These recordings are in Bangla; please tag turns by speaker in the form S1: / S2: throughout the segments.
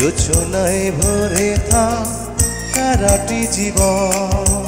S1: জোছনায় ভরে থাক সারাটি জীবন।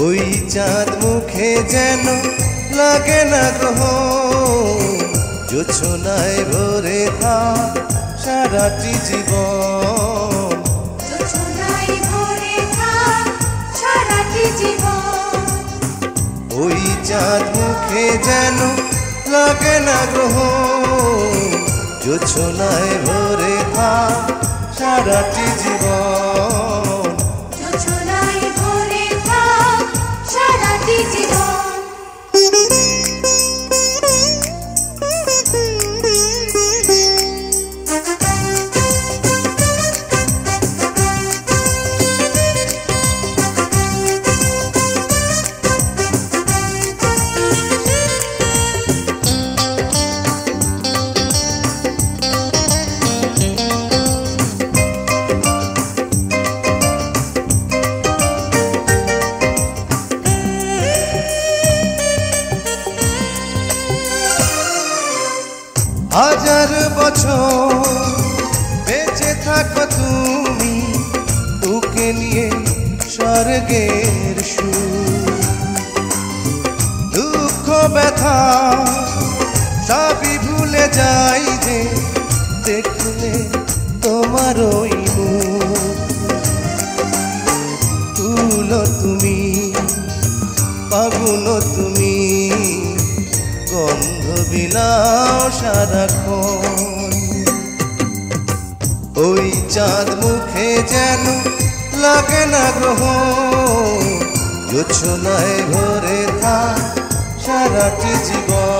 S1: ওই চাঁদ মুখে যেন লাগে না গ্রহ, জোছনায় ভরে থাক সারাটি জীবন। ওই চাঁদ মুখে যেন লাগে না গ্রহ, জোছনায় ভরে থাক সারাটি জীবন। হাজার বছর বেঁচে থাকো তুমি, তোকে নিয়ে স্বর্গের সুর। দুঃখ ব্যথা সবই ভুলে যাই যে দেখলে তোমার ওই মুখ। তুলো তুমি, পাগুলো তুমি, গন্ধ বিলাও সারাক্ষণ। ওই চাঁদ মুখে যেন লাগে না গ্রহ, জোছনায় ভরে থাক সারাটি জীবন।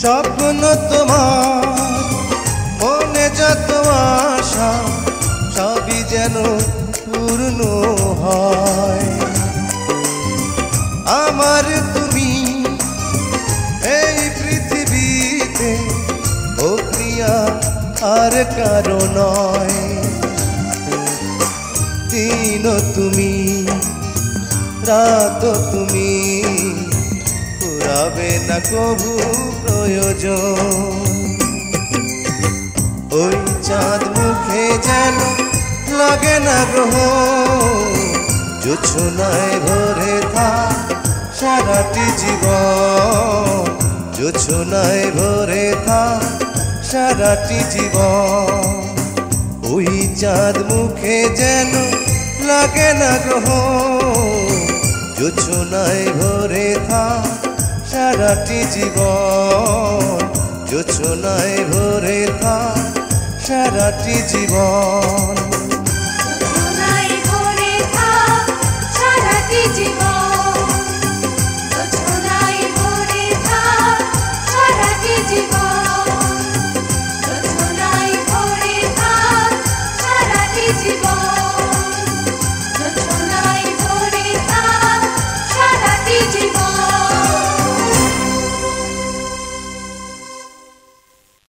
S1: স্বপ্ন তোমার মনে যত আশা সবই যেন পূর্ণ হয়। আমার তুমি এই পৃথিবীতে, ও প্রিয়া আর কারো নয়। দিন তুমি, রাত তুমি, ফুরাবে না কবু প্রয়োজন। ওই চাঁদ মুখে যেন লাগে না গ্রহ, জোছনায় ভরে থাক সারাটি জীবন। জোছনায় ভরে থাক সারাটি জীবন। ওই চাঁদ মুখে যেন লাগে না গ্রহ, জোছনায় ভরে থাক সারাটি জীবন। জোছনায় ভরে থাক সারাটি জীবন।